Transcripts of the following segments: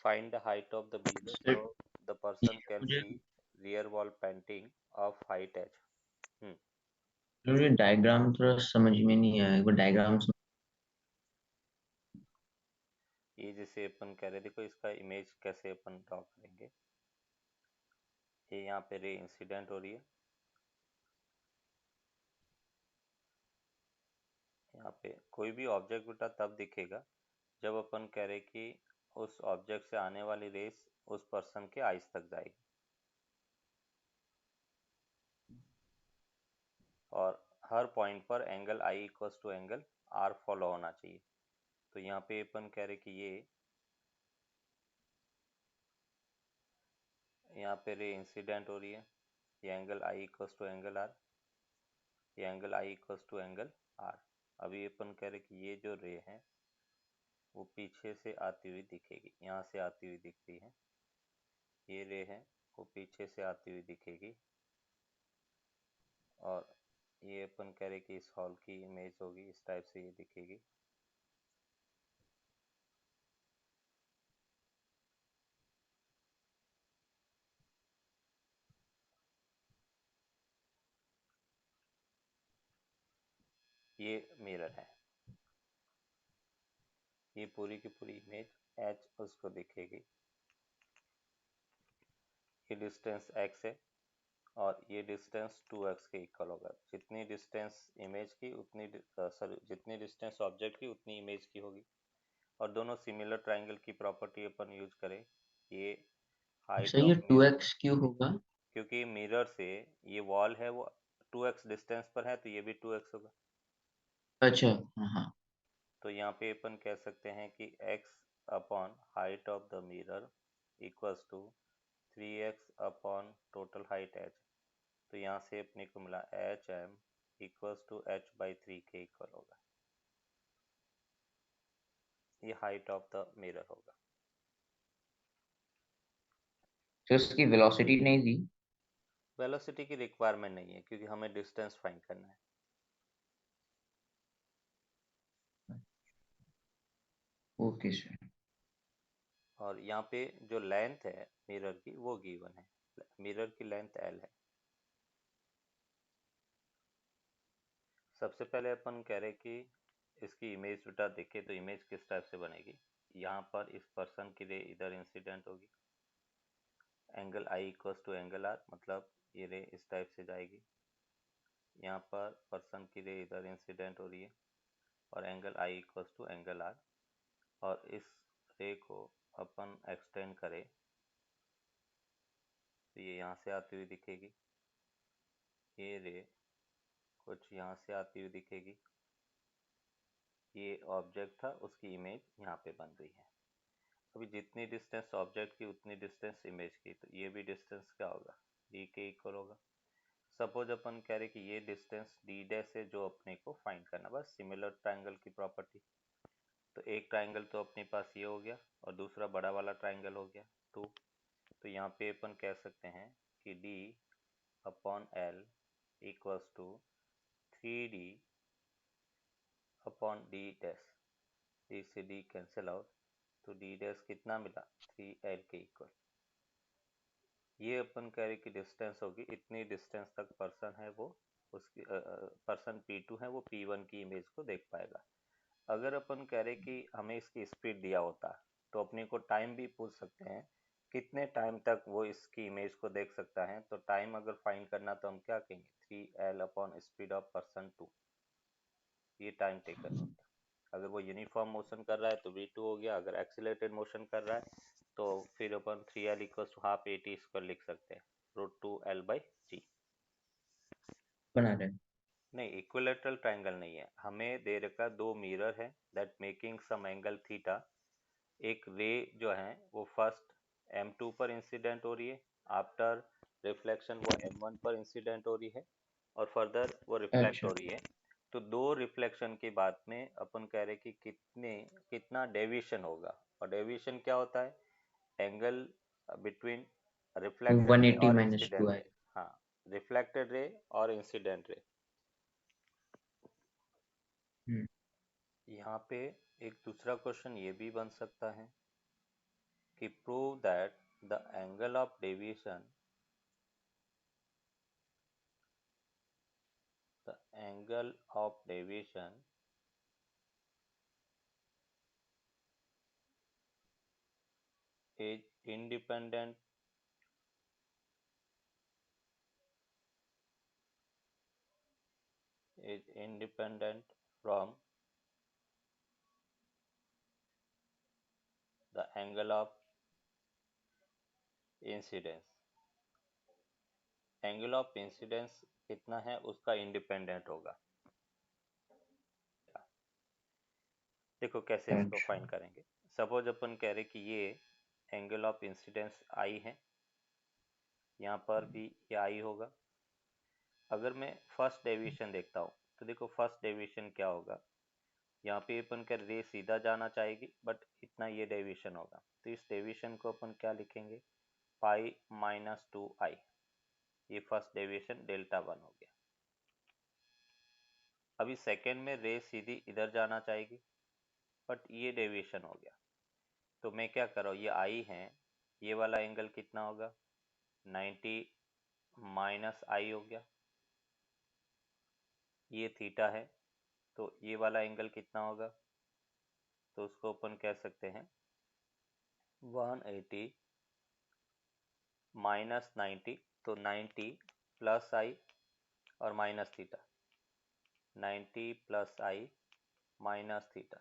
Find the height of the mirror sir so the ये person can मुझे see rear wall painting of height edge. हम्म मुझे diagram थोड़ा समझ में नहीं आया, वो डायग्राम ये जैसे अपन कह रहे, देखो इसका इमेज कैसे अपन ड्रॉ करेंगे। ये यहाँ पे रे इंसिडेंट हो रही है, यहाँ पे कोई भी ऑब्जेक्ट बेटा तब दिखेगा जब अपन कह रहे कि उस ऑब्जेक्ट से आने वाली रेस उस पर्सन के आइज तक जाएगी, और हर पॉइंट पर angle i equals to angle r follow होना चाहिए। तो यहाँ पे अपन कह रहे कि ये यहाँ पे रे इंसिडेंट हो रही है, ये angle i equals to angle r, ये angle i equals to angle r. अभी अपन कह रहे कि ये जो रे है वो पीछे से आती हुई दिखेगी, यहाँ से आती हुई दिख रही है, ये रे है वो पीछे से आती हुई दिखेगी, और ये अपन कह रहे कि इस हॉल की इमेज होगी, इस टाइप से ये दिखेगी। ये मिरर है, ये पूरी की पूरी इमेज एच उसको दिखेगी। ये डिस्टेंस x है और ये डिस्टेंस 2x के इक्वल होगा। जितनी डिस्टेंस इमेज की उतनी सॉरी जितनी डिस्टेंस ऑब्जेक्ट की उतनी इमेज की होगी। और दोनों सिमिलर ट्रायंगल की प्रॉपर्टी अपन यूज करें, ये हाइट सर ये ऑफ मिरर, 2x क्यों होगा? क्योंकि मिरर से ये वॉल है वो 2x डिस्टेंस पर है, तो ये भी 2x होगा। अच्छा, हाँ हाँ। तो यहाँ पे अपन कह सकते हैं कि x upon height of the mirror equals to 3x upon total height h। तो यहाँ से अपने को मिला h m equals to h by 3 के इक्वल होगा। ये हाइट ऑफ द मिरर होगा। तो इसकी वेलोसिटी नहीं दी? वेलोसिटी की रिक्वायरमेंट नहीं है क्योंकि हमें डिस्टेंस फाइंड करना है। Okay sir. और यहाँ पे जो लेंथ है मिरर की वो गिवन है, मिरर की लेंथ एल है। सबसे पहले अपन कह रहे कि इसकी इमेज बेटा देखे तो इमेज किस टाइप से बनेगी। यहाँ पर इस पर्सन की रे इधर इंसिडेंट होगी, angle i equals to angle r, मतलब ये रे इस टाइप से जाएगी। यहाँ पर पर्सन की रे इधर इंसिडेंट हो रही है और angle i equals to angle r, और इस रे को अपन एक्सटेंड करें तो ये यहाँ से आती हुई दिखेगी, ये रे कुछ यहाँ से आती हुई दिखेगी, ये ऑब्जेक्ट था उसकी इमेज यहाँ पे बन रही है। अभी जितनी डिस्टेंस ऑब्जेक्ट की उतनी डिस्टेंस इमेज की, तो ये भी डिस्टेंस क्या होगा, डी के इक्वल होगा। सपोज अपन कह रहे कि ये डिस्टेंस डी डैश है जो अपने को फाइंड करना, बस सिमिलर ट्रायंगल की प्रॉपर्टी। तो एक ट्रायंगल तो अपने पास ये हो गया और दूसरा बड़ा वाला ट्रायंगल हो गया 2। तो यहाँ पे अपन कह सकते हैं कि d upon l equals to 3d upon d dash, d से डी कैंसिल आउट, तो डी डैश कितना मिला 3l के इक्वल। ये अपन कह रहे कि डिस्टेंस होगी, इतनी डिस्टेंस तक पर्सन है वो उसकी पर्सन P2 है वो P1 की इमेज को देख पाएगा। अगर अपन कह रहे कि हमें इसकी स्पीड दिया होता तो अपने को टाइम भी पूछ सकते हैं, कितने टाइम तक वो इसकी इमेज को देख सकता है। तो टाइम अगर फाइंड करना तो हम क्या कहेंगे, 3l upon speed of person 2, ये टाइम टेकन होता है। अगर वो यूनिफॉर्म मोशन कर रहा है तो v2 हो गया, अगर एक्सीलरेटेड मोशन कर रहा है तो फिर अपन 3l equals to half at square लिख सकते हैं, √2l बाई जी। बना रहे हैं। नहीं, इक्विलेटरल ट्रायंगल नहीं है, हमें दे रखा दो मिरर है that making some angle theta. एक रे जो है वो फर्स्ट m2 पर इंसिडेंट हो रही है, आफ्टर रिफ्लेक्शन वो m1 पर इंसिडेंट हो रही है, और फर्दर वो रिफ्लेक्ट अच्छा। हो रही है। तो दो रिफ्लेक्शन के बाद में अपन कह रहे कि कितना डेविएशन होगा, और डेविएशन क्या होता है, एंगल बिटवीन रिफ्लेक्टेड रे 180 और माइनस टू इंसिडेंट आई। रे। हाँ, रिफ्लेक्टेड रे और इंसिडेंट रे। यहाँ पे एक दूसरा क्वेश्चन ये भी बन सकता है कि prove that the angle of deviation is independent from the angle of incidence. Angle of incidence कितना है उसका इंडिपेंडेंट होगा। देखो कैसे इसको अच्छा। फाइंड करेंगे। सपोज अपन कह रहे कि ये एंगल ऑफ इंसिडेंस आई है, यहाँ पर भी ये आई होगा। अगर मैं फर्स्ट डेविएशन देखता हूँ तो देखो फर्स्ट डेविएशन क्या होगा, यहाँ पे अपन का रे सीधा जाना चाहेगी बट इतना ये डेविएशन होगा, तो इस डेविएशन को अपन क्या लिखेंगे, पाई माइनस 2i। ये फर्स्ट डेविएशन डेल्टा 1 हो गया। अभी सेकेंड में रे सीधी इधर जाना चाहेगी बट ये डेविएशन हो गया, तो मैं क्या कर रहा हूँ, ये आई है, ये वाला एंगल कितना होगा, 90 माइनस आई हो गया। ये थीटा है तो ये वाला एंगल कितना होगा, तो उसको अपन कह सकते हैं 180 माइनस 90, तो 90 प्लस आई और minus theta, 90 plus i minus theta,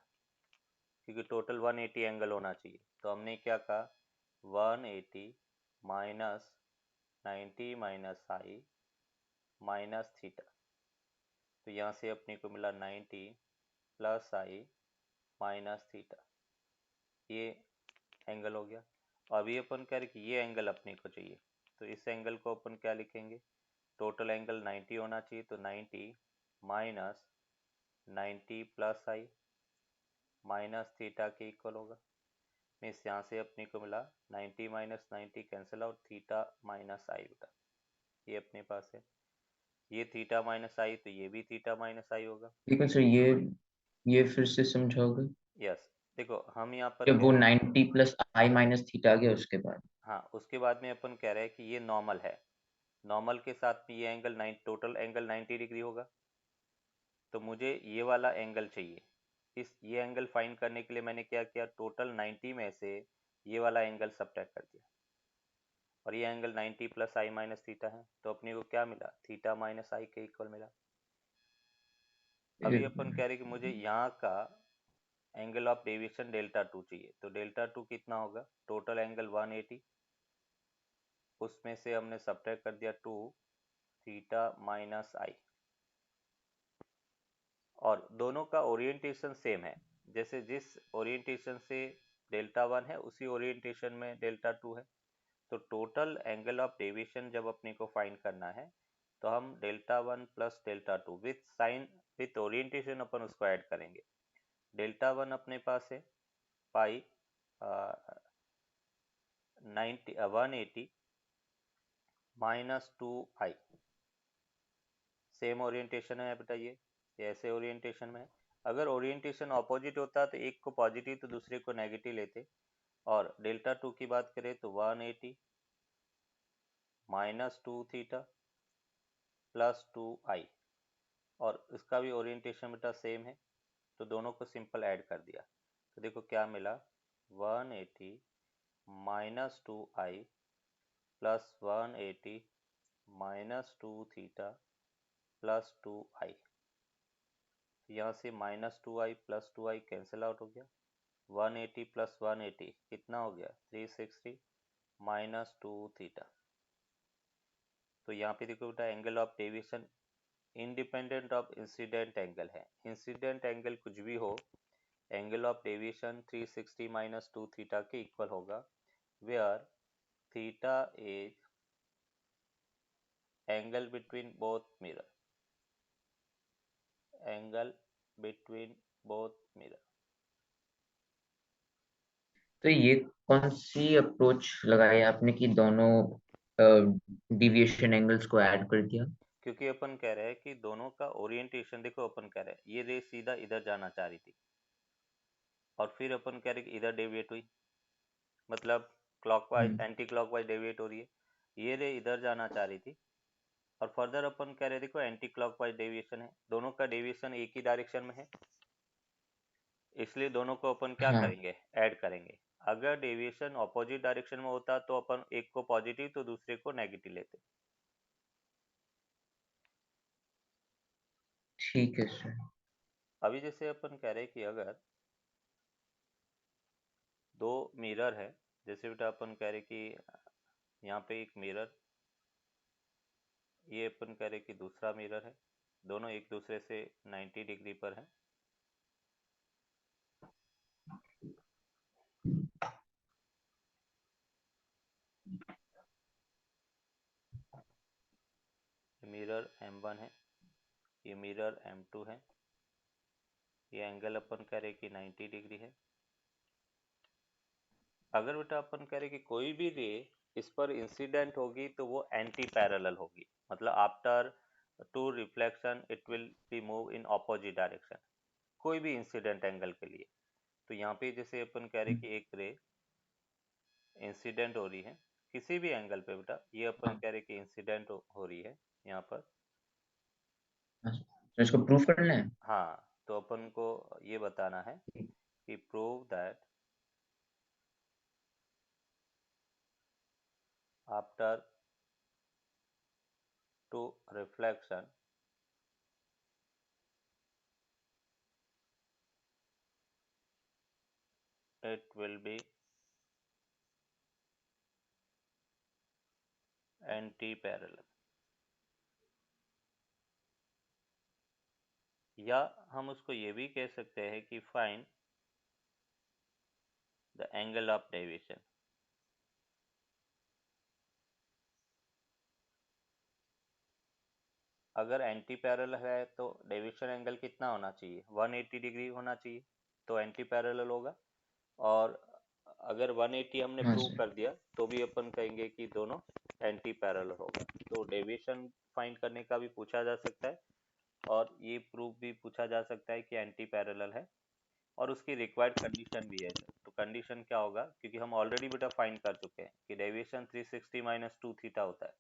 क्योंकि टोटल 180 एंगल होना चाहिए। तो हमने क्या कहा, 180 माइनस 90 माइनस आई माइनस थीटा, तो यहाँ से अपने को मिला 90 प्लस आई माइनस थीटा, ये एंगल हो गया। अभी अपन कह रहे कि ये एंगल अपने को चाहिए, तो इस एंगल को अपन क्या लिखेंगे, टोटल एंगल 90 होना चाहिए, तो 90 minus 90 plus i minus theta के इक्वल होगा। मीन्स यहाँ से अपने को मिला 90 minus 90 cancel out, theta minus i बेटा, ये अपने पास है। ये थीटा माइनस आई तो ये भी थीटा माइनस आई होगा। ठीक है सर, ये फिर से समझाओगे? यस, देखो हम यहाँ पर जब कह वो रहे, 90 प्लस आई माइनस थीटा आ गया उसके बाद। हाँ उसके बाद में अपन कह रहे हैं कि ये नॉर्मल है, नॉर्मल के साथ में ये एंगल 9 टोटल एंगल 90 डिग्री होगा, तो मुझे ये वाला एंगल चाहिए। ये एंगल फाइंड करने के लिए मैंने क्या किया, टोटल 90 में से ये वाला एंगल सब्ट्रैक्ट कर दिया, और ये angle 90 plus i minus theta है, तो अपने को क्या मिला, थीटा माइनस आई के इक्वल मिला। अभी एक अपन कह रहे कि मुझे मिनट। यहाँ का एंगल ऑफ डेविएशन डेल्टा 2 चाहिए, तो डेल्टा 2 कितना होगा, टोटल एंगल 180, उसमें से हमने सब्ट्रैक्ट कर दिया 2 थीटा माइनस आई, और दोनों का ओरिएंटेशन सेम है, जैसे जिस ओरिएंटेशन से डेल्टा 1 है उसी ओरिएंटेशन में डेल्टा 2 है। तो टोटल एंगल ऑफ डेविएशन जब अपने को फाइंड करना है तो हम delta 1 plus delta 2 with sine with orientation अपन उसको ऐड करेंगे। डेल्टा 1 अपने पास है पाई 180 माइनस 2i, सेम ओरिएंटेशन है बेटा, ये ऐसे ओरिएंटेशन में है। अगर ओरिएंटेशन ऑपोजिट होता तो एक को पॉजिटिव तो दूसरे को नेगेटिव लेते, और डेल्टा 2 की बात करें तो 180 माइनस 2 थीटा प्लस 2i, और इसका भी ओरिएंटेशन बेटा सेम है, तो दोनों को सिंपल ऐड कर दिया, तो देखो क्या मिला, 180 minus 2i plus 180 minus 2 theta plus 2i, यहाँ से minus 2i plus 2i cancel out हो गया, 180 प्लस 180 कितना हो गया, 360 माइनस 2 थीटा। तो यहाँ पे देखो बेटा angle of deviation independent of incident angle है, इंसिडेंट एंगल कुछ भी हो, angle of deviation 360 minus 2 theta के इक्वल होगा, where theta is angle between both mirror, angle between both mirror. तो ये कौन सी अप्रोच लगाई आपने कि दोनों डिविएशन एंगल्स को ऐड कर दिया? क्योंकि अपन कह रहे हैं कि दोनों का ओरिएंटेशन, देखो अपन कह रहे हैं ये रे सीधा इधर जाना चाह रही थी, और फिर अपन कह रहे कि इधर डेविएट हुई, मतलब क्लॉकवाइज हम्म, एंटी क्लॉकवाइज डेविएट हो रही है, ये रे इधर जाना चाह रही थी, और फर्दर अपन कह रहे देखो एंटी क्लॉकवाइज डेविएशन है, दोनों का डेविएशन एक ही डायरेक्शन में है, इसलिए दोनों को अपन क्या हाँ करेंगे, ऐड करेंगे। अगर डेविएशन ऑपोजिट डायरेक्शन में होता तो अपन एक को पॉजिटिव तो दूसरे को नेगेटिव लेते। ठीक है सर। अभी जैसे अपन कह रहे कि अगर दो मिरर है, जैसे बेटा अपन कह रहे कि यहाँ पे एक मिरर, ये अपन कह रहे कि दूसरा मिरर है, दोनों एक दूसरे से 90 डिग्री पर है। ये मिरर M1 है, ये मिरर M2 है, ये एंगल अपन कह रहे कि 90 डिग्री है। अगर बेटा अपन कह रहे कि कोई भी रे इस पर इंसिडेंट होगी तो वो एंटी पैरेलल होगी, मतलब after two reflection it will be move in opposite direction, कोई भी इंसिडेंट एंगल के लिए। तो यहाँ पे जैसे अपन कह रहे कि एक रे इंसिडेंट हो रही है किसी भी एंगल पे बेटा, ये अपन हाँ, कह रहे कि इंसिडेंट हो रही है यहाँ पर। अच्छा, तो इसको प्रूफ करना है। हाँ, तो अपन को ये बताना है कि prove that after two reflection it will be anti parallel, या हम उसको ये भी कह सकते हैं कि find the angle of deviation. अगर एंटी पैरेलल है तो डेविएशन एंगल कितना होना चाहिए, 180 डिग्री होना चाहिए, तो एंटी पैरेलल होगा। और अगर 180 हमने हाँ प्रूव सर। कर दिया तो भी अपन कहेंगे कि दोनों एंटी पैरेलल होगा। तो डेविएशन फाइंड करने का भी पूछा जा सकता है, और ये प्रूफ भी पूछा जा सकता है कि एंटी पैरेलल है, और उसकी रिक्वायर्ड कंडीशन भी है। तो कंडीशन क्या होगा, क्योंकि हम ऑलरेडी बेटा फाइंड कर चुके हैं कि डेविएशन 360 माइनस 2 थीटा होता है,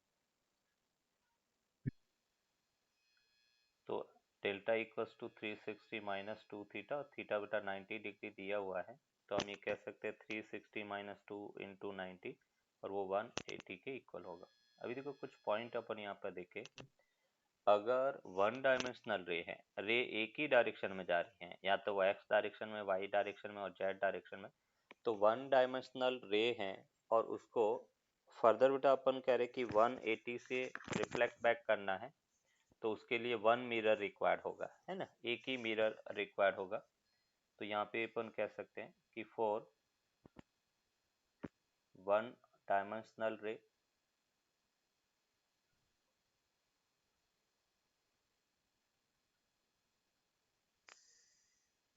तो delta equals to 360 minus 2 theta, और थीटा बेटा 90 डिग्री दिया हुआ है, तो हम ये कह सकते हैं 360 माइनस 2 इंटू 90, और वो 180 के इक्वल होगा। अभी देखो कुछ पॉइंट अपन यहाँ पर देखे, अगर वन डायमेंशनल रे है, रे एक ही डायरेक्शन में जा रही हैं, या तो वो एक्स डायरेक्शन में, वाई डायरेक्शन में और जेड डायरेक्शन में, तो वन डायमेंशनल रे है, और उसको फर्दर बेटा अपन कह रहे कि 180 से रिफ्लेक्ट बैक करना है, तो उसके लिए वन मिरर रिक्वायर्ड होगा, है ना, एक ही मिरर रिक्वायर्ड होगा। तो यहाँ पे अपन कह सकते हैं कि for one dimensional ray,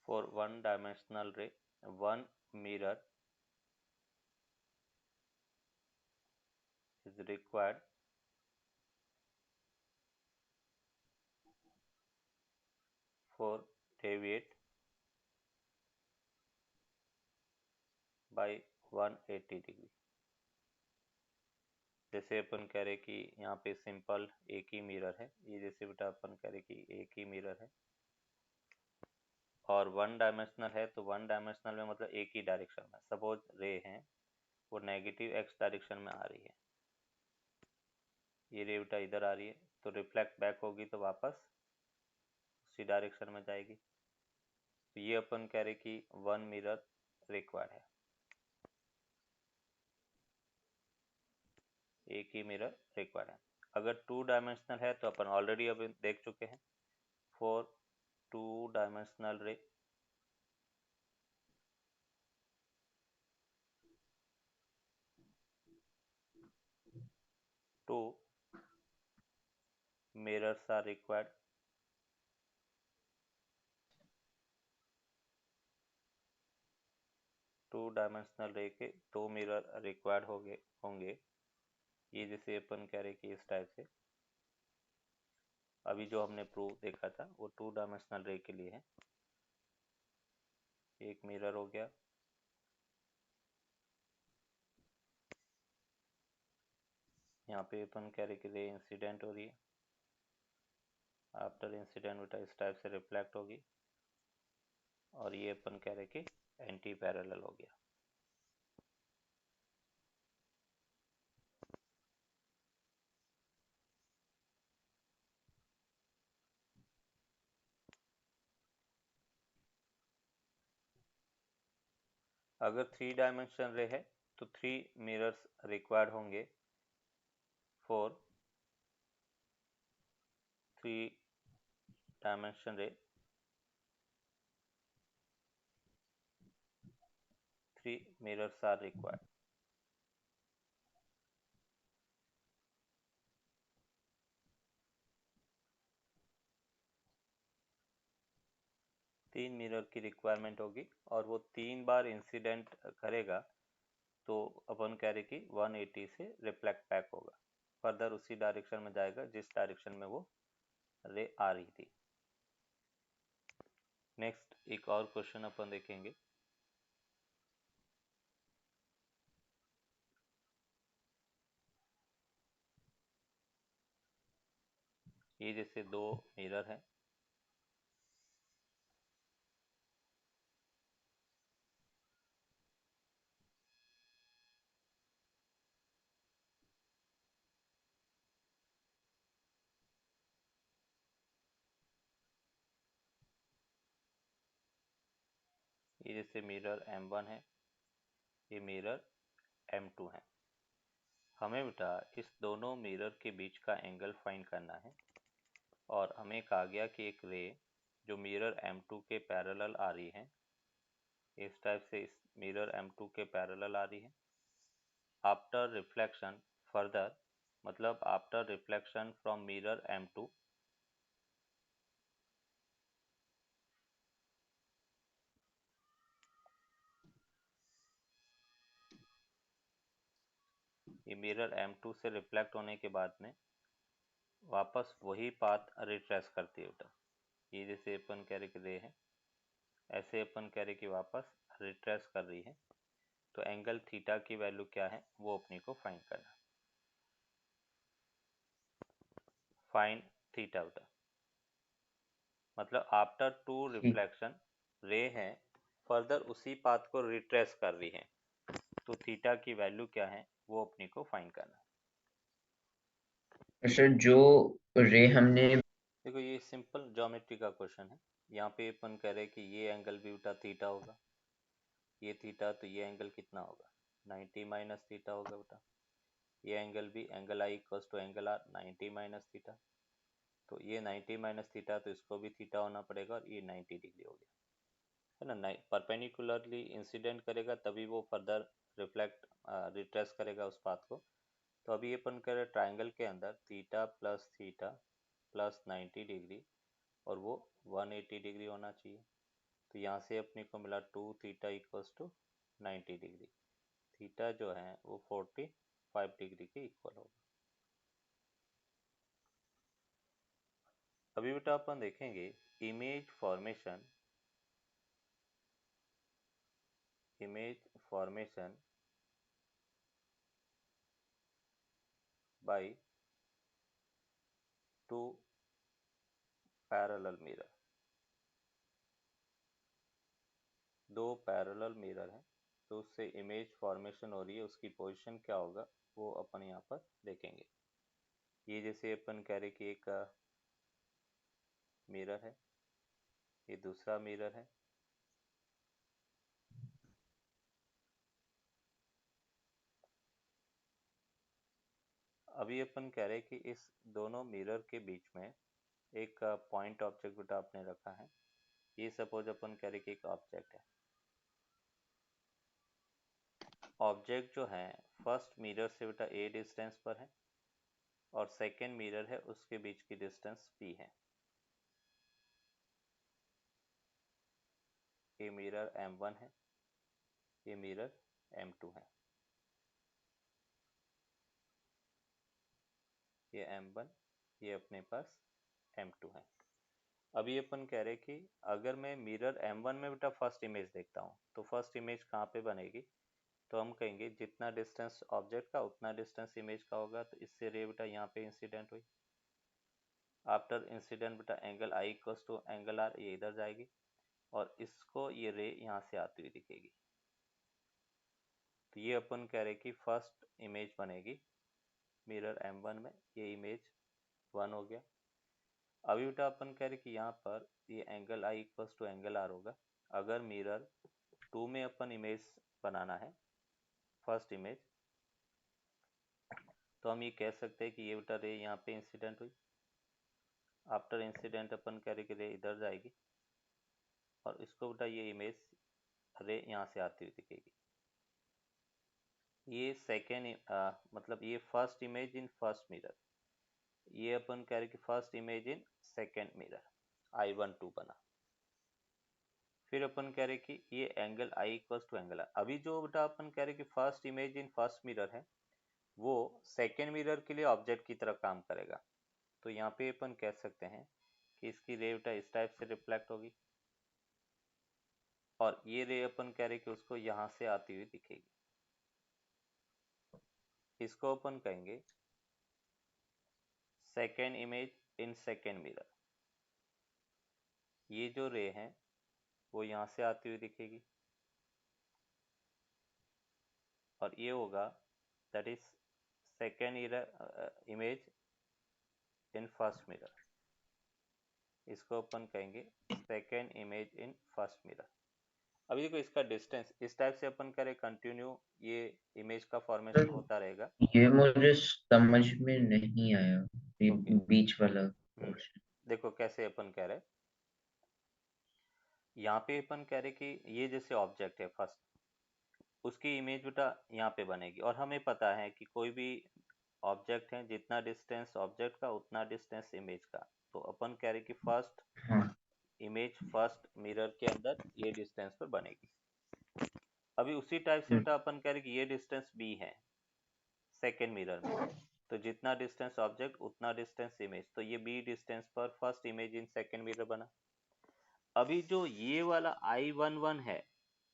for one dimensional ray one mirror is required for deviate by 180 degree. जैसे अपन कह रहे कि यहाँ पे सिंपल एक ही मिरर है, ये जैसे बेटा अपन कह रहे कि एक ही मिरर है, और वन डायमेंशनल है, तो वन डायमेंशनल में मतलब एक ही डायरेक्शन में, सपोज रे है वो नेगेटिव एक्स डायरेक्शन में आ रही है, ये रे बेटा इधर आ रही है, तो रिफ्लेक्ट बैक होगी तो वापस उसी डायरेक्शन में जाएगी। तो ये अपन कह रहे कि वन मिरर रिक्वायर्ड है, एक ही मिरर रिक्वायर्ड है। अगर टू डायमेंशनल है तो अपन ऑलरेडी अभी देख चुके हैं, for two dimensional ray two mirrors are required, two dimensional ray के दो मिरर रिक्वायर्ड होंगे। ये जैसे अपन कह रहे कि इस टाइप से, अभी जो हमने प्रूफ देखा था वो टू डायमेंशनल रे के लिए है, एक मिरर हो गया, यहाँ पे अपन कह रहे कि रे इंसिडेंट हो रही है, आफ्टर इंसिडेंट बेटा इस टाइप से रिफ्लेक्ट होगी, और ये अपन कह रहे कि एंटी पैरेलल हो गया। अगर 3 डायमेंशन रे है तो 3 मिरर्स रिक्वायर्ड होंगे फॉर 3 डायमेंशन रे, 3 mirrors are required। तीन मिरर की रिक्वायरमेंट होगी और वो 3 बार इंसिडेंट करेगा, तो अपन कह रहे कि 180 से रिफ्लेक्ट बैक होगा, फर्दर उसी डायरेक्शन में जाएगा जिस डायरेक्शन में वो रे आ रही थी। नेक्स्ट एक और क्वेश्चन अपन देखेंगे। ये जैसे दो मिरर हैं, ये जैसे मिरर M1 है, ये मिरर M2 है। हमें बेटा इस दोनों मिरर के बीच का एंगल फाइंड करना है, और हमें कहा गया कि एक रे जो मिरर M2 के पैरेलल आ रही है, इस टाइप से इस मिरर M2 के पैरेलल आ रही है, आफ्टर रिफ्लेक्शन फर्दर, मतलब after reflection from mirror M2, ये मिरर M2 से रिफ्लेक्ट होने के बाद में वापस वही पाथ रिट्रेस करती है बेटा। ये जैसे अपन कह रहे कि रे है, ऐसे अपन कह रहे कि वापस रिट्रेस कर रही है, तो एंगल थीटा की वैल्यू क्या है वो अपने को फाइंड करना। फाइंड थीटा बेटा, मतलब आफ्टर टू ठीक रिफ्लेक्शन रे है, फर्दर उसी पाथ को रिट्रेस कर रही है, तो थीटा की वैल्यू क्या है वो अपने को फाइंड करना है। सर, जो रे हमने देखो ये सिंपल ज्योमेट्री का क्वेश्चन है। यहाँ पे अपन कह रहे हैं कि ये एंगल भी बेटा थीटा होगा, ये थीटा, तो ये एंगल कितना होगा 90 माइनस थीटा होगा बेटा। ये एंगल भी angle i equals to angle r 90 minus theta, तो ये 90 माइनस थीटा, तो इसको भी थीटा होना पड़ेगा, और ये 90 डिग्री हो गया है ना। परपेंडिकुलरली इंसिडेंट करेगा तभी वो फर्दर रिफ्लेक्ट रिट्रेस करेगा उस पाथ को। तो अभी अपन करें ट्राइंगल के अंदर थीटा प्लस 90 डिग्री, और वो 180 डिग्री होना चाहिए। तो यहाँ से अपने को मिला 2 theta equals to 90 degree, theta जो है वो 45 डिग्री के इक्वल होगा। अभी बेटा अपन देखेंगे image formation, by two parallel mirror. दो पैरेलल मिरर हैं, तो उससे इमेज फॉर्मेशन हो रही है, उसकी पोजीशन क्या होगा वो अपन यहाँ पर देखेंगे। ये जैसे अपन कह रहे कि एक मिरर है, ये दूसरा मिरर है, अभी अपन कह रहे कि इस दोनों मिरर के बीच में एक पॉइंट ऑब्जेक्ट बेटा आपने रखा है। ये सपोज अपन कह रहे कि एक ऑब्जेक्ट है, ऑब्जेक्ट जो है फर्स्ट मिरर से बेटा ए डिस्टेंस पर है, और सेकेंड मिरर है उसके बीच की डिस्टेंस पी है। ये मिरर M1 है, ये मिरर M2 है, ये M1, ये अपने पास M2 है। अभी अपन कह रहे कि अगर मैं मिरर M1 में बेटा फर्स्ट इमेज देखता हूँ, तो फर्स्ट इमेज कहाँ पे बनेगी, तो हम कहेंगे जितना डिस्टेंस ऑब्जेक्ट का उतना डिस्टेंस इमेज का होगा, तो इससे रे बेटा यहाँ पे इंसिडेंट हुई। आफ्टर इंसिडेंट बेटा angle i equals to angle r, ये इधर जाएगी और इसको ये रे यहाँ से आती हुई दिखेगी। तो ये अपन कह रहे कि फर्स्ट इमेज बनेगी मिरर M1 में, ये इमेज 1 हो गया। अभी बेटा अपन कह रहे कि यहाँ पर ये angle i equals to angle r होगा। अगर मिरर 2 में अपन इमेज बनाना है फर्स्ट इमेज, तो हम ये कह सकते हैं कि ये बेटा रे यहाँ पे इंसिडेंट हुई। आफ्टर इंसिडेंट अपन कह रहे कि रे इधर जाएगी और इसको बेटा ये इमेज रे यहाँ से आती हुई दिखेगी। ये सेकेंड मतलब ये first image in first mirror, ये अपन कह रहे कि first image in second mirror, I12 बना। फिर अपन कह रहे कि ये angle i equals to angle r. अभी जो बेटा अपन कह रहे कि first image in first mirror है, वो सेकेंड मिरर के लिए ऑब्जेक्ट की तरह काम करेगा। तो यहाँ पे अपन कह सकते हैं कि इसकी रे बेटा इस टाइप से रिफ्लेक्ट होगी और ये रे अपन कह रहे कि उसको यहाँ से आती हुई दिखेगी। इसको अपन कहेंगे second image in second mirror. ये जो रे है वो यहाँ से आती हुई दिखेगी और ये होगा that is second image in first mirror. इसको अपन कहेंगे second image in first mirror. अभी देखो इसका डिस्टेंस इस टाइप से अपन करें कंटिन्यू, ये इमेज का फॉर्मेशन होता रहेगा। ये मुझे समझ में नहीं आया, ये ओके बीच वाला पोर्शन। देखो कैसे अपन कह रहे, यहाँ पे अपन कह रहे कि ये जैसे ऑब्जेक्ट है फर्स्ट, उसकी इमेज बेटा यहाँ पे बनेगी और हमें पता है कि कोई भी ऑब्जेक्ट है जितना डिस्टेंस ऑब्जेक्ट का उतना डिस्टेंस इमेज का। तो अपन कह रहे कि फर्स्ट हाँ इमेज फर्स्ट मिरर के अंदर ये डिस्टेंस पर बनेगी। अभी उसी टाइप से बेटा अपन कह रहे कि ये डिस्टेंस b है सेकेंड मिरर में, तो जितना डिस्टेंस ऑब्जेक्ट उतना डिस्टेंस इमेज, तो ये b डिस्टेंस पर first image in second mirror बना। अभी जो ये वाला I11 है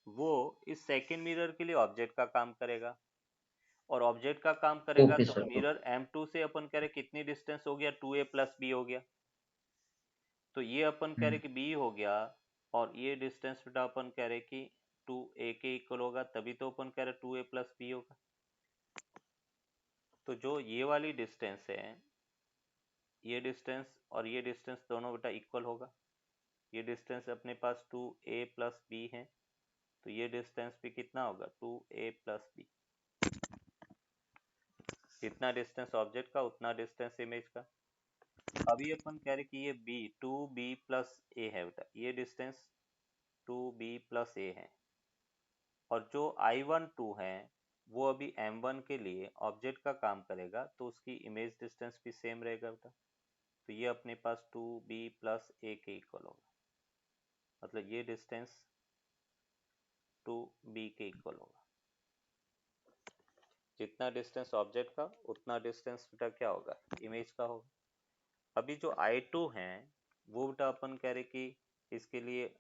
वो इस सेकेंड मिरर के लिए ऑब्जेक्ट का काम करेगा और ऑब्जेक्ट का काम करेगा ओके तो सर। मिरर M2 से अपन कह रहे कितनी डिस्टेंस हो गया 2a प्लस b हो गया। तो ये अपन कह रहे कि b हो गया और ये डिस्टेंस बेटा अपन कह रहे कि 2a के इक्वल होगा, तभी तो अपन कह रहे 2a प्लस b होगा। तो जो ये वाली डिस्टेंस है, ये डिस्टेंस और ये डिस्टेंस दोनों बेटा इक्वल होगा। ये डिस्टेंस अपने पास 2a प्लस b है, तो ये डिस्टेंस भी कितना होगा 2a प्लस b। जितना डिस्टेंस ऑब्जेक्ट का उतना डिस्टेंस इमेज का। अभी अपन कह रहे कि ये b 2b प्लस a है बेटा, ये डिस्टेंस 2b प्लस a है और जो I12 है वो अभी M1 के लिए ऑब्जेक्ट का काम करेगा, तो उसकी इमेज डिस्टेंस भी सेम रहेगा बेटा। तो ये अपने पास 2b प्लस a के इक्वल होगा, मतलब ये डिस्टेंस 2b के इक्वल होगा। जितना डिस्टेंस ऑब्जेक्ट का उतना डिस्टेंस बेटा क्या होगा इमेज का होगा। अभी जो I2 है वो बेटा अपन कह रहे कि इसके लिए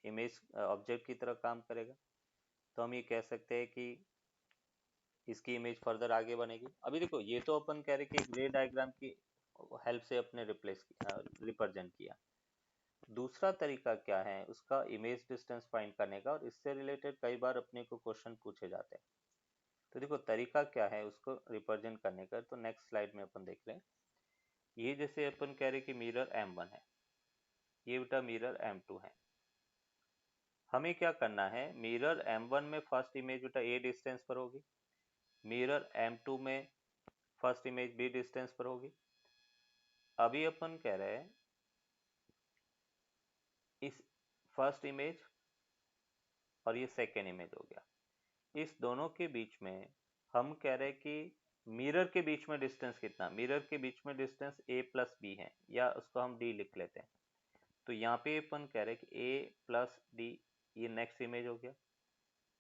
इमेज ऑब्जेक्ट की तरह काम करेगा, तो हम ये कह सकते हैं कि इसकी इमेज फर्दर आगे बनेगी। अभी देखो ये तो अपन कह रहे कि रे डायग्राम की हेल्प से अपने रिप्रेजेंट किया। दूसरा तरीका क्या है उसका इमेज डिस्टेंस फाइंड करने का, और इससे रिलेटेड कई बार अपने को क्वेश्चन पूछे जाते हैं। तो देखो तरीका क्या है उसको रिप्रेजेंट करने का, तो नेक्स्ट स्लाइड में अपन देख लें। ये जैसे अपन कह रहे कि मिरर M1 है, ये बेटा मिरर M2 है। हमें क्या करना है, मिरर M1 में फर्स्ट इमेज बेटा a डिस्टेंस पर होगी, मिरर M2 में फर्स्ट इमेज b डिस्टेंस पर होगी। अभी अपन कह रहे हैं इस फर्स्ट इमेज और ये सेकेंड इमेज हो गया, इस दोनों के बीच में हम कह रहे हैं कि मिरर के बीच में डिस्टेंस कितना, मिरर के बीच में डिस्टेंस a प्लस b है, या उसको हम d लिख लेते हैं। तो यहाँ पे अपन कह रहे हैं कि a प्लस d, ये नेक्स्ट इमेज हो गया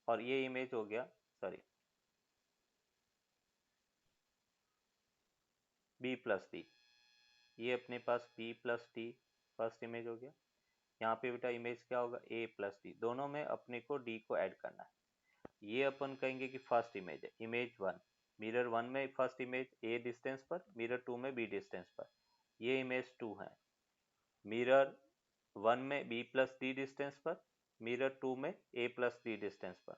और ये इमेज हो गया सॉरी b प्लस d, ये अपने पास b plus d first image हो गया। यहाँ पे बेटा इमेज क्या होगा a प्लस d, दोनों में अपने को d को ऐड करना है। ये अपन कहेंगे कि फर्स्ट इमेज है, इमेज 1। मिरर 1 में फर्स्ट इमेज ए डिस्टेंस पर, मिरर 2 में बी डिस्टेंस पर, ये इमेज 2 है। मिरर 1 में बी प्लस डी डिस्टेंस पर, मिरर 2 में ए प्लस डी डिस्टेंस पर।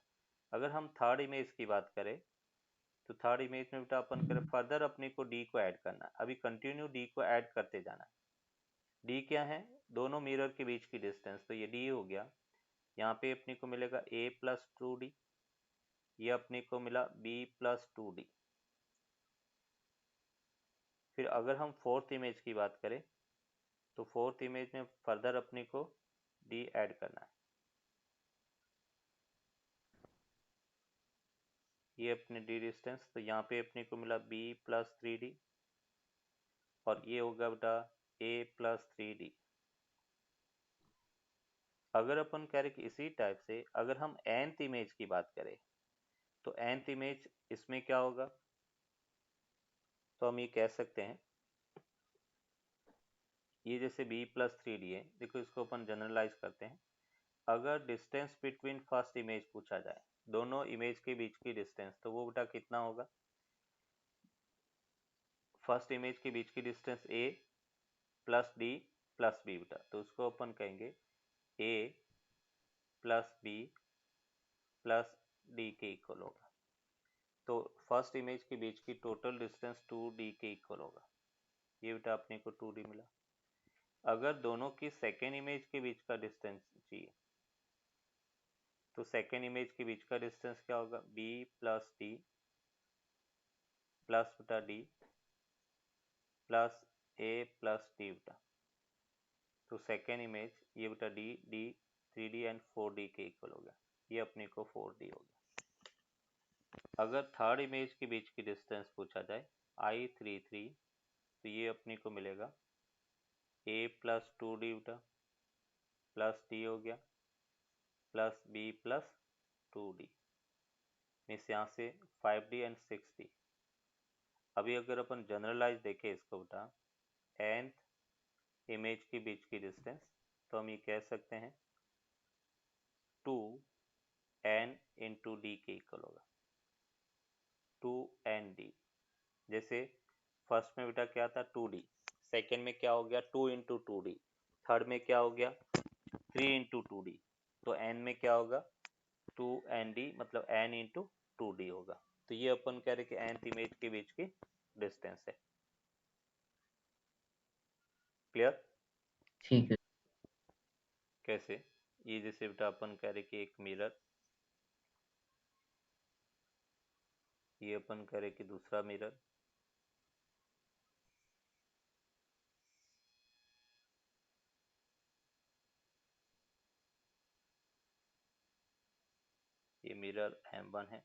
अगर हम थर्ड इमेज की बात करें तो थर्ड इमेज में बेटा अपन करें फर्दर अपने को डी को ऐड करना है। अभी कंटिन्यू डी को ऐड करते जाना है। डी क्या है? दोनों मिरर के बीच की डिस्टेंस, तो ये डी हो गया। यहाँ पे अपने को मिलेगा ए प्लस 2d, ये अपने को मिला बी प्लस 2d। फिर अगर हम फोर्थ इमेज की बात करें तो फोर्थ इमेज में फर्दर अपने को डी ऐड करना है। ये अपने डी डिस्टेंस, तो यहाँ पे अपने को मिला बी प्लस 3d, और ये होगा बेटा ए प्लस 3d। अगर अपन कह रहे कि इसी टाइप से अगर हम nth इमेज की बात करें तो nth इमेज इसमें क्या होगा? तो हम ये कह सकते हैं, ये जैसे b प्लस 3d है, देखो इसको अपन जनरलाइज करते हैं। अगर डिस्टेंस बिटवीन फर्स्ट इमेज पूछा जाए, दोनों इमेज के बीच की डिस्टेंस, तो वो बेटा कितना होगा? फर्स्ट इमेज के बीच की distance a plus d plus b बेटा, तो उसको अपन कहेंगे a plus b plus d के इक्वल होगा। तो फर्स्ट इमेज के बीच की टोटल डिस्टेंस 2d के इक्वल होगा। ये बेटा अपने को 2d मिला। अगर दोनों की सेकेंड इमेज के बीच का डिस्टेंस चाहिए तो सेकेंड इमेज के बीच का डिस्टेंस क्या होगा? b प्लस डी प्लस बेटा D plus a plus D बेटा। तो सेकेंड इमेज ये बेटा D D 3d and 4d के इक्वल हो गया। ये अपने को 4d हो गया। अगर थर्ड इमेज के बीच की डिस्टेंस पूछा जाए I33, तो ये अपने को मिलेगा a प्लस 2d बेटा प्लस डी हो गया plus b plus 2d, means यहाँ से 5d एंड 6d। अभी अगर अपन जनरलाइज देखें इसको बेटा, nth इमेज के बीच की डिस्टेंस, तो हम ये कह सकते हैं 2n इंटू डी के इक्वल होगा। 2nd, जैसे फर्स्ट में बेटा क्या था 2d, सेकेंड में क्या हो गया 2 इंटू 2d, थर्ड में क्या हो गया 3 इंटू 2d, तो n में क्या होगा 2nd, मतलब n इंटू 2d होगा। तो ये अपन कह रहे कि nth इमेज के बीच की डिस्टेंस है। क्लियर? ठीक है। कैसे? ये जैसे बेटा अपन कह रहे कि एक मिरर, ये अपन कह रहे कि दूसरा मिरर, ये मिरर M1 है,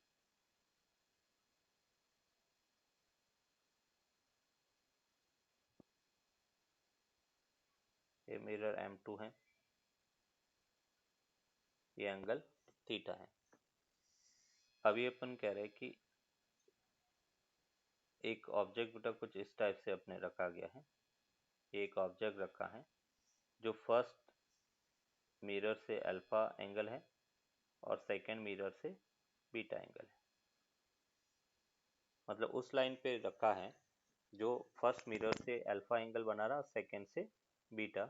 ये मिरर M2 है, ये एंगल थीटा है। अभी अपन कह रहे कि एक ऑब्जेक्ट बेटा कुछ इस टाइप से अपने रखा गया है। एक ऑब्जेक्ट रखा है जो फर्स्ट मिरर से अल्फा एंगल है और सेकंड मिरर से बीटा एंगल है। मतलब उस लाइन पे रखा है जो फर्स्ट मिरर से अल्फा एंगल बना रहा, सेकंड से बीटा,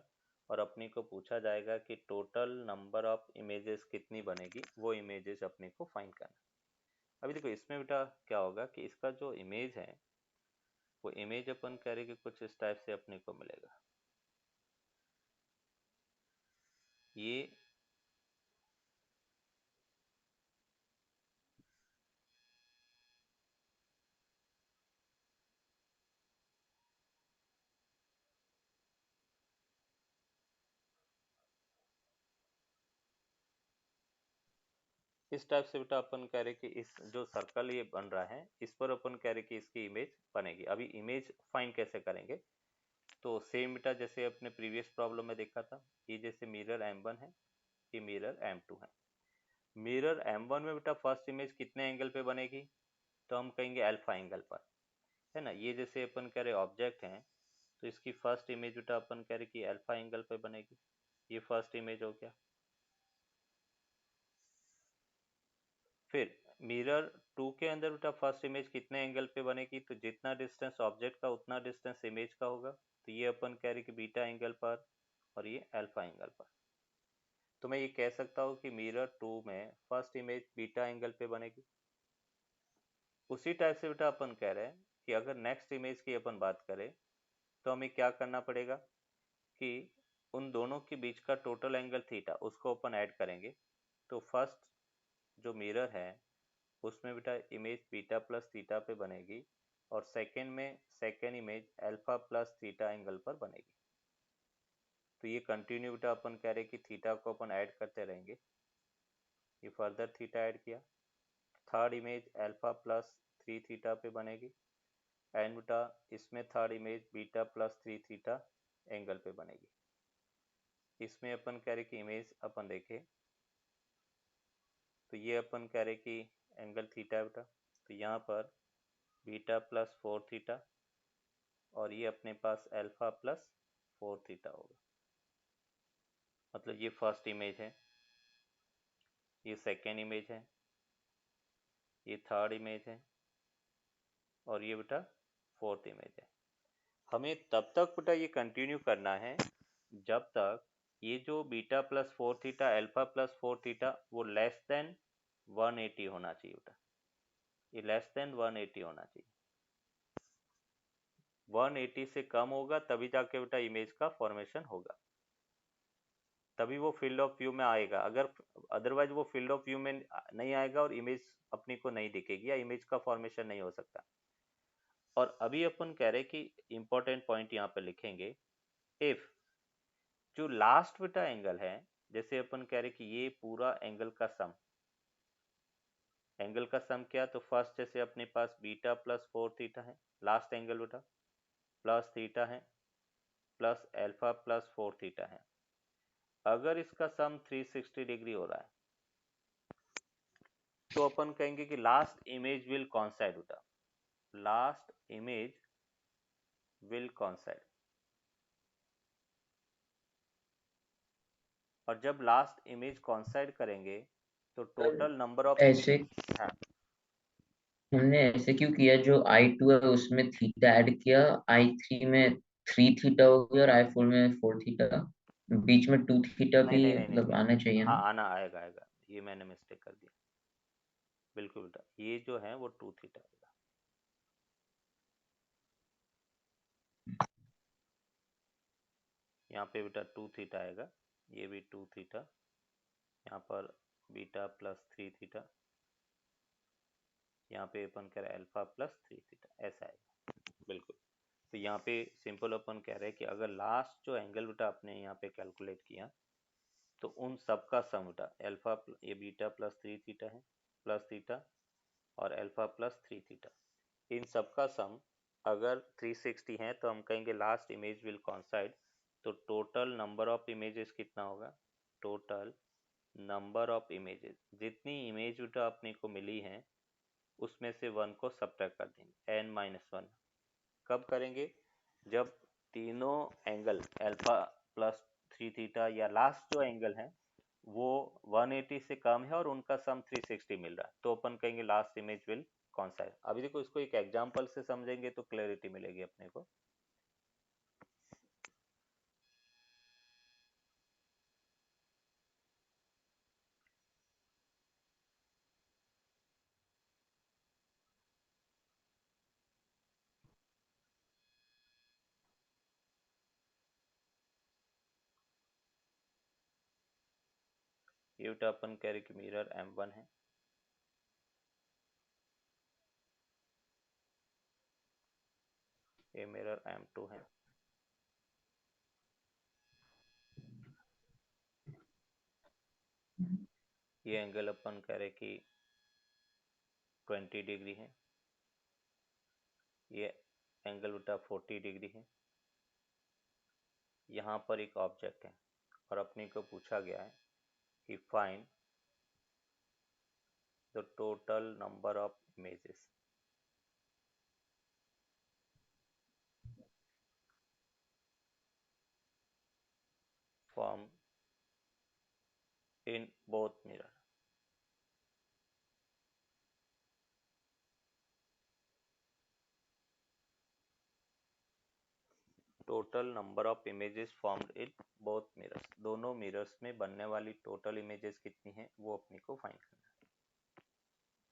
और अपने को पूछा जाएगा कि टोटल नंबर ऑफ इमेजेस कितनी बनेगी, वो इमेजेस अपने को फाइंड करना। अभी देखो इसमें बेटा क्या होगा कि इसका जो इमेज है वो इमेज अपन कह रहे कि कुछ इस टाइप से अपने को मिलेगा। ये इस टाइप से बेटा अपन कह रहे कि इस जो सर्कल ये बन रहा है इस पर अपन कह रहे कि इसकी इमेज बनेगी। अभी इमेज फाइंड कैसे करेंगे? तो सेम बेटा जैसे अपने प्रीवियस प्रॉब्लम में देखा था, ये जैसे मिरर M1 है, ये मिरर M2 है। मिरर M1 में बेटा फर्स्ट इमेज कितने एंगल पे बनेगी? तो हम कहेंगे अल्फा एंगल पर, है ना। ये जैसे अपन कह रहे ऑब्जेक्ट हैं तो इसकी फर्स्ट इमेज बेटा अपन कह रहे कि अल्फा एंगल पे बनेगी। ये फर्स्ट इमेज हो गया। फिर मिरर 2 के अंदर बेटा फर्स्ट इमेज कितने एंगल पे बनेगी, तो जितना डिस्टेंस ऑब्जेक्ट का उतना डिस्टेंस इमेज का होगा। तो ये अपन कह रहे कि बीटा एंगल पर और ये अल्फा एंगल पर। तो मैं ये कह सकता हूँ कि मिरर 2 में फर्स्ट इमेज बीटा एंगल पे बनेगी। उसी टाइप से बेटा अपन कह रहे हैं कि अगर नेक्स्ट इमेज की अपन बात करें तो हमें क्या करना पड़ेगा कि उन दोनों के बीच का टोटल एंगल थीटा उसको अपन ऐड करेंगे। तो फर्स्ट जो मिरर है उसमें बेटा इमेज बीटा प्लस थीटा पे बनेगी और सेकेंड में second image alpha plus theta angle पर बनेगी। तो ये कंटिन्यू बेटा अपन कह रहे कि थीटा को अपन ऐड करते रहेंगे। ये फर्दर थीटा ऐड किया, third image alpha plus 3 theta पे बनेगी एंड बेटा इसमें third image beta plus 3 theta angle पे बनेगी। इसमें अपन कह रहे कि इमेज अपन देखें तो ये अपन कह रहे कि एंगल थीटा है बेटा, तो यहाँ पर बीटा प्लस 4 थीटा और ये अपने पास अल्फा प्लस 4 थीटा होगा। मतलब ये फर्स्ट इमेज है, ये सेकेंड इमेज है, ये थर्ड इमेज है और ये बेटा फोर्थ इमेज है। हमें तब तक बेटा ये कंटिन्यू करना है जब तक ये जो beta plus 4 theta alpha plus 4 theta वो लेस देन 180 होना चाहिए बेटा। ये लेस देन 180 होना चाहिए। 180 से कम होगा तभी जाके बेटा इमेज का फॉर्मेशन होगा, तभी वो फील्ड ऑफ व्यू में आएगा। अगर अदरवाइज वो फील्ड ऑफ व्यू में नहीं आएगा और इमेज अपनी को नहीं दिखेगी या इमेज का फॉर्मेशन नहीं हो सकता। और अभी अपन कह रहे कि इंपॉर्टेंट पॉइंट यहाँ पे लिखेंगे, इफ जो लास्ट बेटा एंगल है, जैसे अपन कह रहे कि ये पूरा एंगल का सम क्या, तो फर्स्ट जैसे अपने पास बीटा प्लस 4 थीटा है लास्ट एंगल बेटा, प्लस थीटा है प्लस अल्फा प्लस 4 थीटा है। अगर इसका सम 360 डिग्री हो रहा है तो अपन कहेंगे कि लास्ट इमेज विल कॉन्साइड बेटा, लास्ट इमेज विल कॉन्साइड। और जब लास्ट इमेज कॉन्साइड करेंगे तो टोटल नंबर ऑफ ऐसे इमेज, हाँ हमने ऐसे क्यों किया, जो I2 है उसमें थीटा ऐड किया, I3 में 3 थीटा हो गया और I4 में 4 थीटा, बीच में 2 थीटा नहीं भी नहीं नहीं नहीं मतलब नहीं, आना चाहिए हाँ ना। आना आएगा आएगा, ये मैंने मिस्टेक कर दिया, बिल्कुल बेटा ये जो है वो 2 थीटा आएगा। यहाँ पे बेटा 2 थीटा आएगा, ये भी 2 थीटा, यहाँ पर बीटा प्लस 3 थीटा, यहाँ पे अपन कह रहे हैं अल्फा प्लस 3 थीटा, ऐसा आएगा बिल्कुल। तो यहाँ पे सिंपल अपन कह रहे हैं कि अगर लास्ट जो एंगल बेटा आपने यहाँ पे कैलकुलेट किया तो उन सब का सम बेटा अल्फा ये बीटा प्लस 3 थीटा है प्लस थीटा और अल्फा प्लस 3 थीटा, इन सब का सम अगर 360 है तो हम कहेंगे लास्ट इमेज विल कॉन्साइड। तो टोटल नंबर ऑफ इमेजेस कितना होगा, टोटल नंबर ऑफ इमेजेस, जितनी इमेज बेटा अपने को मिली है उसमें से 1 को सब्ट्रैक्ट कर देंगे, n-1। कब करेंगे, जब तीनों एंगल अल्फा प्लस 3 थीटा या लास्ट जो एंगल है वो 180 से कम है और उनका सम 360 मिल रहा है, तो अपन कहेंगे लास्ट इमेज विल कॉन्साइड। अभी देखो इसको एक एग्जांपल से समझेंगे तो क्लैरिटी मिलेगी अपने को। ये बेटा अपन कह रहे कि मिरर M1 है, ये मिरर M2 है, ये एंगल अपन कह रहे कि 20 डिग्री है, ये एंगल बेटा 40 डिग्री है। यहाँ पर एक ऑब्जेक्ट है और अपने को पूछा गया है कि find the total number of images from in both mirror. Total number of images formed in both mirrors, दोनों मिरर्स में बनने वाली टोटल इमेजेस कितनी है वो अपने को फाइंड करना है।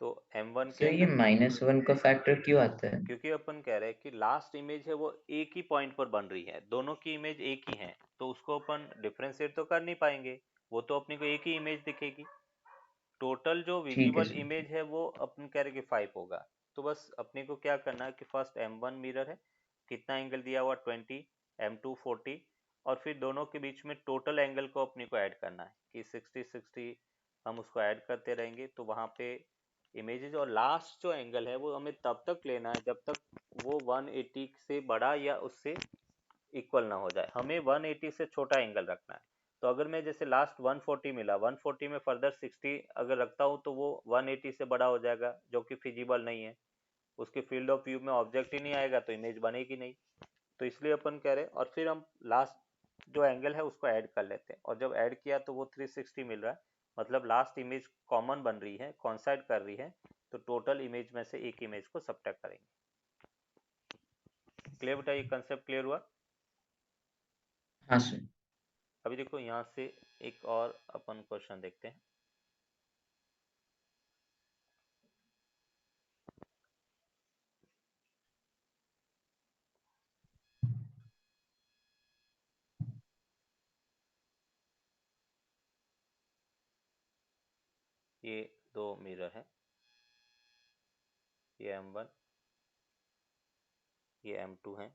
तो m1 के सर ये अंदर -1 का फैक्टर क्यों आता है? क्योंकि अपन कह रहे हैं कि लास्ट इमेज है वो एक ही पॉइंट पर बन रही है, दोनों की इमेज एक ही है, तो उसको अपन डिफ्रेंशिएट तो कर नहीं पाएंगे, वो तो अपने को एक ही इमेज दिखेगी। टोटल जो ठीक है विजिबल सर। इमेज है वो अपन कह रहे कि 5 होगा। तो बस अपने को क्या करना है कि फर्स्ट m1 मिरर है, कितना एंगल दिया हुआ 20, m2 40, और फिर दोनों के बीच में टोटल एंगल को अपने को ऐड करना है कि 60 60 हम उसको ऐड करते रहेंगे, तो वहां पे इमेजेस और लास्ट जो एंगल है वो हमें तब तक लेना है जब तक वो 180 से बड़ा या उससे इक्वल ना हो जाए, हमें 180 से छोटा एंगल रखना है। तो अगर मैं जैसे लास्ट 140 मिला, 140 में फर्दर 60 अगर रखता हूँ तो वो 180 से बड़ा हो जाएगा, जो कि फिजिबल नहीं है, उसके फील्ड ऑफ व्यू में ऑब्जेक्ट ही नहीं आएगा तो इमेज बनेगी नहीं। तो इसलिए अपन कह रहे हैं, और फिर हम लास्ट जो एंगल है उसको ऐड कर लेते हैं, और जब ऐड किया तो वो 360 मिल रहा है, मतलब लास्ट इमेज कॉमन बन रही है, कॉन्साइड कर रही है, तो टोटल इमेज में से एक इमेज को सब्ट्रैक्ट करेंगे। क्लियर बेटा, ये कंसेप्ट क्लियर हुआ? हाँ सर। अभी देखो यहाँ से एक और अपन क्वेश्चन देखते हैं। ये दो मिरर है, ये m1, ये m2 है।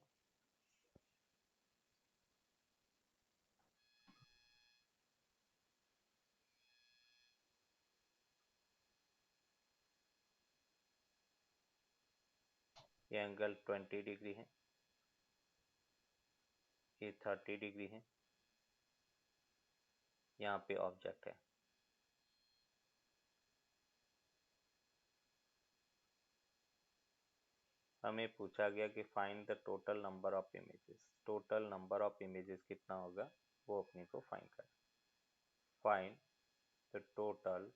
ये एंगल 20 डिग्री है, ये 30 डिग्री है, यहाँ पे ऑब्जेक्ट है। हमें पूछा गया कि find the total number of images, total number of images कितना होगा वो अपने को फाइंड करना। Find the total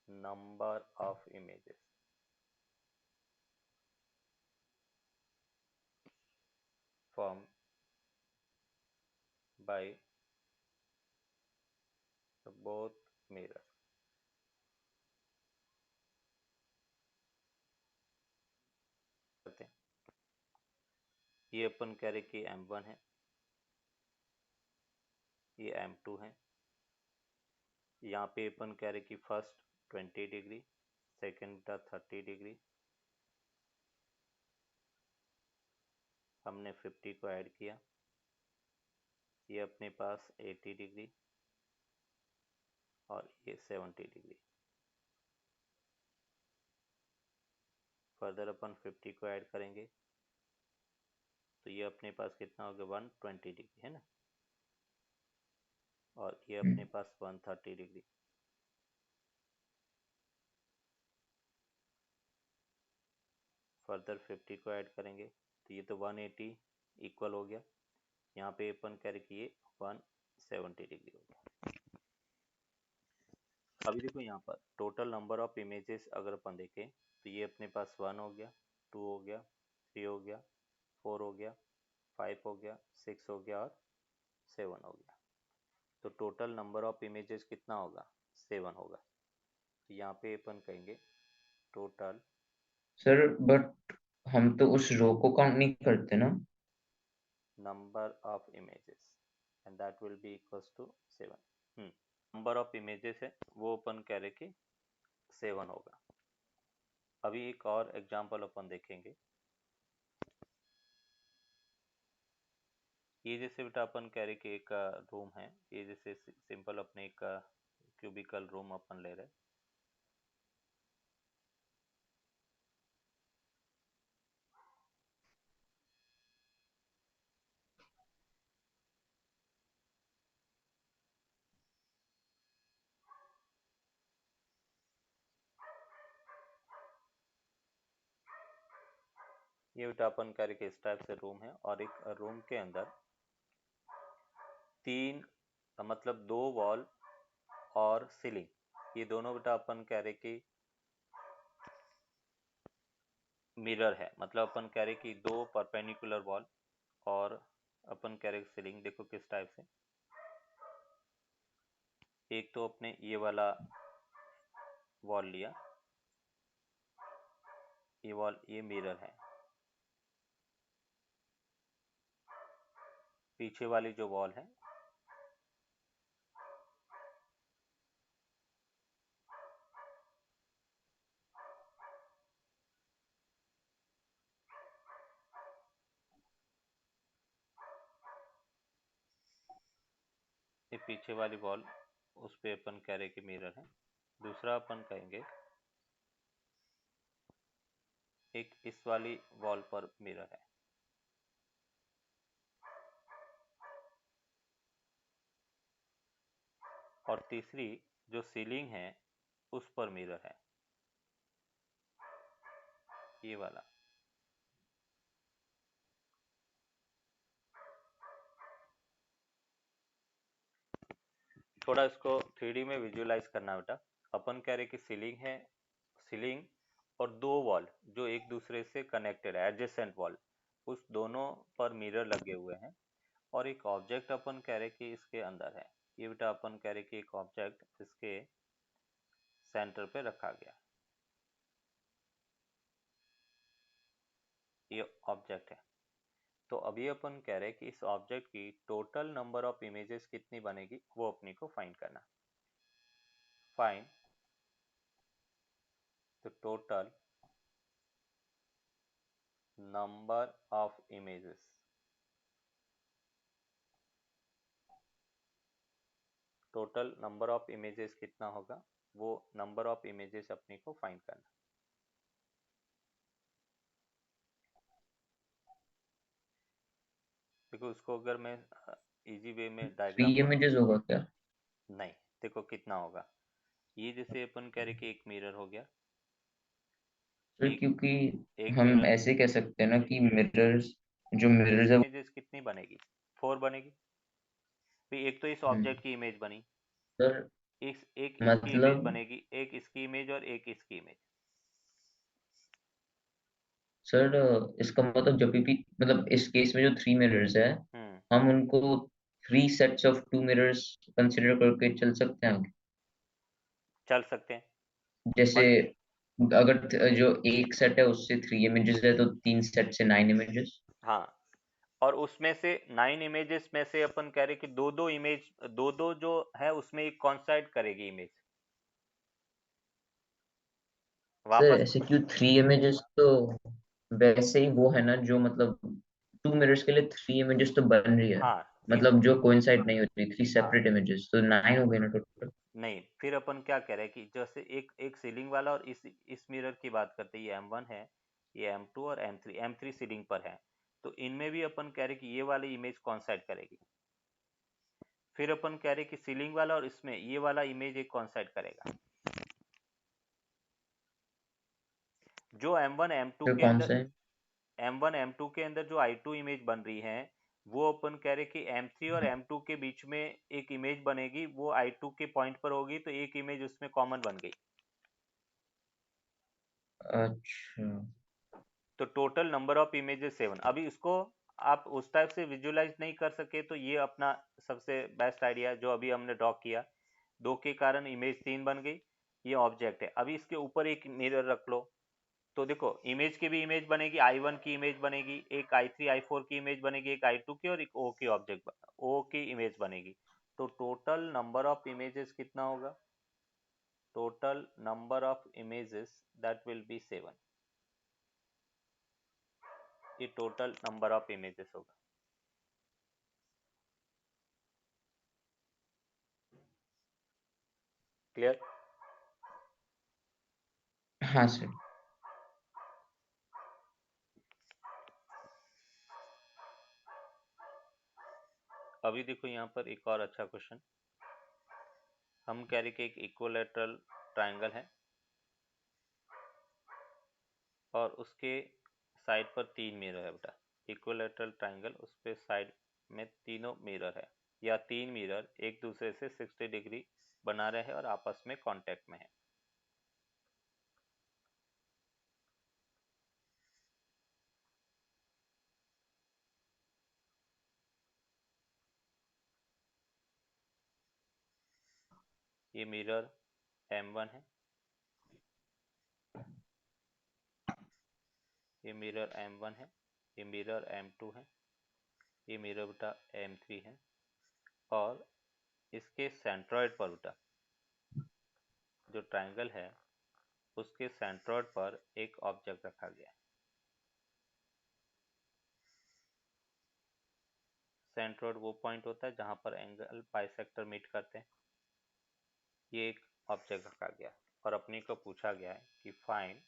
number of images form by both mirror. करते हैं, ये अपन कह रहे कि m1 है, ये m2 है, यहाँ पे अपन कह रहे कि फर्स्ट 20 डिग्री, सेकेंड था 30 डिग्री, हमने 50 को ऐड किया, ये अपने पास 80 डिग्री और ये 70 डिग्री। फर्दर अपन 50 को ऐड करेंगे तो ये अपने पास कितना हो गया 120 डिग्री है ना, और ये अपने पास 130 डिग्री। फर्दर 50 को ऐड करेंगे तो ये तो 180 इक्वल हो गया, यहाँ पे अपन कह रहे कि ये 170 डिग्री हो गया। अभी देखो यहाँ पर टोटल नंबर ऑफ इमेजेस अगर अपन देखें तो ये अपने पास 1 हो गया, 2 हो गया, 3 हो गया, 4 हो गया, 5 हो गया, 6 हो गया और 7 हो गया। तो टोटल नंबर ऑफ इमेजेस कितना होगा 7 होगा। तो यहाँ पे अपन कहेंगे टोटल सर बट हम तो उस रो को काउंट नहीं करते ना। Number of images and that will be equals to 7। Number of images है वो अपन कह रहे कि 7 होगा। अभी एक और एग्जांपल अपन देखेंगे। ये जैसे बेटा अपन कह रहे कि एक रूम है, ये जैसे सिंपल अपने एक क्यूबिकल रूम अपन ले रहे। ये बेटा अपन कह रहे कि इस टाइप से रूम है, और एक रूम के अंदर तीन मतलब दो वॉल और सीलिंग, ये दोनों बेटा अपन कह रहे कि मिरर है, मतलब अपन कह रहे कि दो परपेंडिकुलर वॉल और अपन कह रहे सीलिंग, देखो किस टाइप से। एक तो अपने ये वाला वॉल लिया, ये वॉल, ये मिरर है। पीछे वाली जो वॉल है ये पीछे वाली वॉल, उस पे अपन कह रहे कि मिरर है। दूसरा अपन कहेंगे एक इस वाली वॉल पर मिरर है। और तीसरी जो सीलिंग है उस पर मिरर है, ये वाला। थोड़ा इसको 3D में विजुअलाइज करना बेटा। अपन कह रहे कि सीलिंग है, सीलिंग और दो वॉल जो एक दूसरे से कनेक्टेड है, एडजेसेंट वॉल, उस दोनों पर मिरर लगे हुए हैं। और एक ऑब्जेक्ट अपन कह रहे कि इसके अंदर है। ये बेटा अपन कह रहे कि एक ऑब्जेक्ट इसके सेंटर पे रखा गया, ये ऑब्जेक्ट है। तो अभी अपन कह रहे कि इस ऑब्जेक्ट की टोटल नंबर ऑफ इमेजेस कितनी बनेगी, वो अपनी को फाइंड करना। Find the total number of images. Total number of images कितना होगा, वो नंबर ऑफ इमेजेस अपने को फाइंड करना। देखो उसको अगर मैं इजी वे में 3 डायग्राम बना, इमेजेस होगा क्या? नहीं देखो कितना होगा। ये जैसे अपन कह रहे कि एक मिरर हो गया, सर एक क्योंकि एक हम मिरर, ऐसे कह सकते हैं ना कि मिरर्स, जो मिरर्स है इमेजेस कितनी बनेगी, 4 बनेगी। फिर एक तो इस ऑब्जेक्ट की इमेज बनी, सर एक इसकी इमेज मतलब बनेगी, एक इसकी इमेज और एक इसकी इमेज। सर इसका मतलब जब भी मतलब इस केस में जो 3 मिरर्स है, हम्म, हम उनको 3 सेट्स ऑफ 2 मिरर्स कंसिडर करके चल सकते हैं आगे। चल सकते हैं। जैसे बट अगर जो एक सेट है उससे 3 इमेजेस है तो 3 सेट से 9 इमेजेस। हाँ, और उसमें से 9 इमेजेस में से अपन कह रहे कि दो दो इमेज, दो दो जो है उसमें एक कॉन्साइड करेगी इमेज सर वापस। ऐसे क्यों 3 इमेजेस? तो वैसे ही वो है ना जो मतलब 2 मिरर्स के लिए 3 इमेजेस तो बन रही है, हाँ तीन, मतलब जो कोइंसाइड नहीं होती, 3 हाँ सेपरेट इमेजेस, तो 9 हो गए ना टोटल। नहीं, फिर अपन क्या कह रहे हैं कि जैसे एक एक सीलिंग वाला और इस मिरर की बात करते हैं, ये M1 है, ये M2 और M3 सीलिंग पर है। तो इनमें भी अपन कह रहे कि ये वाली इमेज कॉन्साइड करेगी। फिर अपन कह रहे कि सीलिंग वाला और इसमें ये वाला इमेज एक कॉन्साइड करेगा। जो M1 M2 फिर के कौन अंदर, सा है? M1 M2 के अंदर जो I2 इमेज बन रही है, वो अपन कह रहे कि M3 और M2 के बीच में एक इमेज बनेगी, वो I2 के पॉइंट पर होगी, तो एक इमेज उसमें कॉमन बन गई। अच्छा। तो टोटल नंबर ऑफ इमेजेस 7। अभी इसको आप उस टाइप से विजुअलाइज नहीं कर सके तो ये अपना सबसे बेस्ट आइडिया जो अभी हमने ड्रॉ किया, दो के कारण इमेज 3 बन गई। ये ऑब्जेक्ट है, अभी इसके ऊपर एक मिरर रख लो, तो देखो इमेज की भी इमेज बनेगी, I1 की इमेज बनेगी, एक I3 I4 की इमेज बनेगी, एक I2 की, और एक O की ऑब्जेक्ट O की इमेज बनेगी। तो टोटल नंबर ऑफ इमेजेस कितना होगा, total number of images that will B 7। ये टोटल नंबर ऑफ इमेजेस होगा। क्लियर? हाँ सर। अभी देखो यहाँ पर एक और अच्छा क्वेश्चन। हम कह रहे कि एक इक्विलैटरल ट्रायंगल है और उसके साइड पर 3 मिरर है बेटा। इक्विलैटरल ट्रायंगल, उस पे साइड में तीनों मिरर है, या 3 मिरर एक दूसरे से 60 डिग्री बना रहे हैं और आपस में कांटेक्ट में है। ये मिरर M1 है, ये मिरर M1 है, ये मिरर M2 है, ये मिरर बेटा M3 है, और इसके सेंट्रॉइड पर बेटा जो ट्रायंगल है उसके सेंट्रॉइड पर एक ऑब्जेक्ट रखा गया है। सेंट्रॉइड वो पॉइंट होता है जहां पर एंगल बाइसेक्टर मीट करते हैं। ये एक ऑब्जेक्ट रखा गया और अपनी को पूछा गया है कि find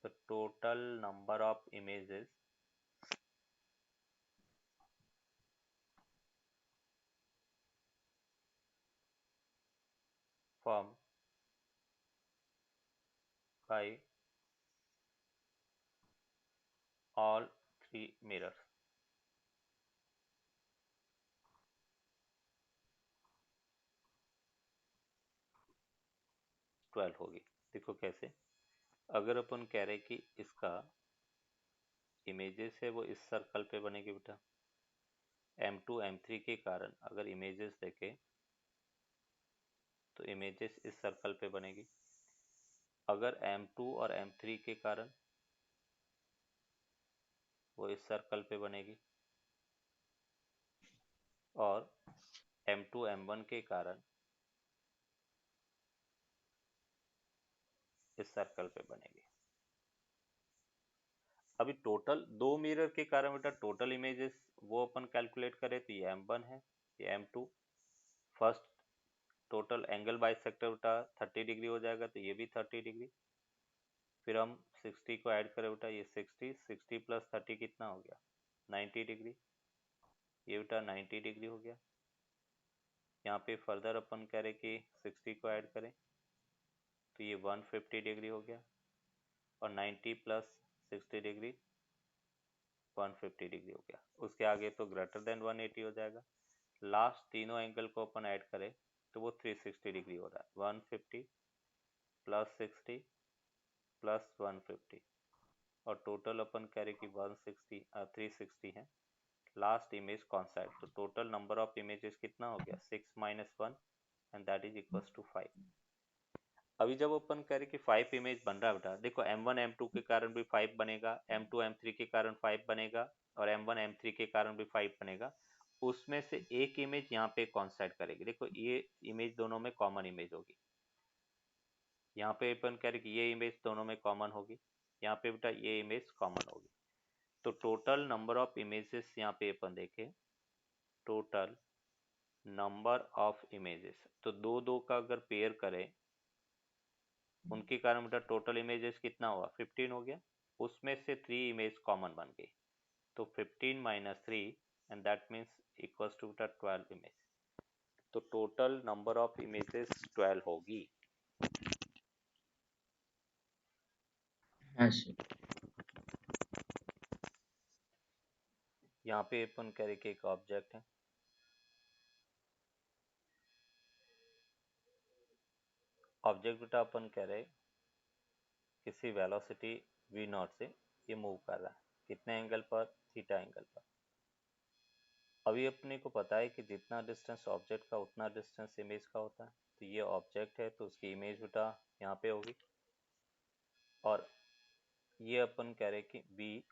the total number of images from by all three mirrors. Twelve होगी। देखो कैसे, अगर अपन कह रहे कि इसका इमेजेस है वो इस सर्कल पे बनेगी बेटा, M2 M3 के कारण अगर इमेजेस देखे तो इमेजेस इस सर्कल पे बनेगी। अगर M2 और M3 के कारण वो इस सर्कल पे बनेगी, और M2 M1 के कारण इस सर्कल पे बनेगी। अभी टोटल दो मिरर के कारण बेटा टोटल इमेजेस वो अपन कैलकुलेट करें तो ये M1 है, ये M2। First total angle bisector बेटा 30 डिग्री हो जाएगा तो ये भी 30 डिग्री। फिर हम 60 को ऐड करें बेटा, ये 60 प्लस 30 कितना हो गया 90 डिग्री। ये बेटा 90 डिग्री हो गया। यहाँ पे फर्दर अपन कह रहे कि 60 को ऐड करें तो ये 150 डिग्री हो गया, और 90 प्लस 60 डिग्री 150 डिग्री हो गया। उसके आगे तो ग्रेटर देन 180 हो जाएगा। लास्ट तीनों एंगल को अपन ऐड करें तो वो 360 डिग्री हो रहा है। 150 प्लस 60 प्लस 150, और टोटल अपन कह रहे कि 160 360 है। लास्ट इमेज कौन सा है, तो टोटल नंबर ऑफ इमेजेस कितना हो गया 6 minus 1 and that is equals to 5। अभी जब अपन कह रहे कि 5 इमेज बन रहा है बेटा, देखो M1 M2 के कारण भी 5 बनेगा, M2 M3 के कारण 5 बनेगा, और M1 M3 के कारण भी 5 बनेगा। उसमें से एक इमेज यहाँ पे कॉन्साइड करेगी। देखो ये इमेज दोनों में कॉमन इमेज होगी। यहाँ पे अपन कह रहे कि ये इमेज दोनों में कॉमन होगी, यहाँ पे बेटा ये इमेज कॉमन होगी। तो टोटल नंबर ऑफ इमेजेस यहाँ पे अपन देखें, टोटल नंबर ऑफ इमेजेस तो दो दो का अगर पेयर करें उनके कारण बेटा टोटल इमेजेस कितना हुआ 15 हो गया। उसमें से 3 इमेज कॉमन बन गई, तो 15 minus 3 and that means equals to बेटा 12 इमेज। तो टोटल नंबर ऑफ इमेजेस 12 होगी। हाँ सर। यहाँ पे अपन कह रहे कि एक ऑब्जेक्ट है, ऑब्जेक्ट बेटा अपन कह रहे किसी वेलोसिटी v0 से ये मूव कर रहा है, कितने एंगल पर, थीटा एंगल पर। अभी अपने को पता है कि जितना डिस्टेंस ऑब्जेक्ट का उतना डिस्टेंस इमेज का होता है। तो ये ऑब्जेक्ट है तो उसकी इमेज बेटा यहाँ पे होगी, और ये अपन कह रहे कि बी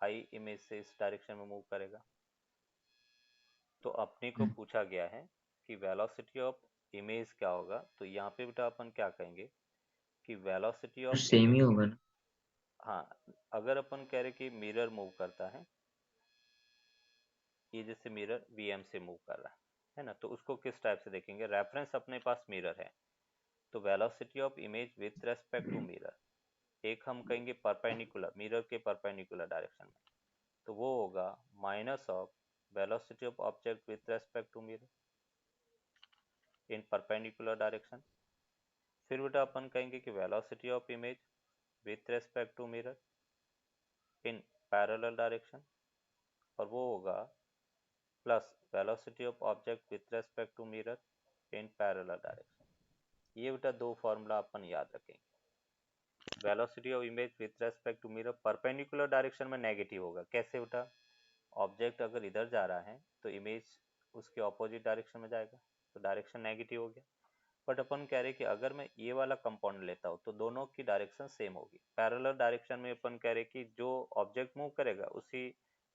आई इमेज से इस डायरेक्शन में मूव करेगा। तो अपने को पूछा गया है कि वेलोसिटी ऑफ इमेज क्या होगा, तो यहाँ पे बेटा अपन क्या कहेंगे कि velocity of same he image, होगा ना। हाँ अगर अपन कह रहे कि मिरर मूव करता है, ये जैसे मिरर वीएम से मूव कर रहा है ना, तो उसको किस टाइप से देखेंगे, रेफरेंस अपने पास मिरर है तो velocity of image with respect to mirror, एक हम कहेंगे परपेंडिकुलर, मिरर के परपेंडिकुलर डायरेक्शन में, तो वो होगा minus of velocity of object with respect to mirror in perpendicular direction. फिर बेटा अपन कहेंगे कि velocity of image with respect to mirror in parallel direction, और वो होगा plus velocity of object with respect to mirror in parallel direction. ये बेटा दो फॉर्मूला अपन याद रखेंगे। Velocity of image with respect to mirror perpendicular direction में नेगेटिव होगा। कैसे बेटा, ऑब्जेक्ट अगर इधर जा रहा है तो इमेज उसके ऑपोजिट डायरेक्शन में जाएगा, तो डायरेक्शन नेगेटिव हो गया। बट अपन कह रहे कि अगर मैं ये वाला कंपाउंड लेता हूँ तो दोनों की डायरेक्शन सेम होगी। पैरेलल डायरेक्शन में अपन कह रहे कि जो ऑब्जेक्ट मूव करेगा उसी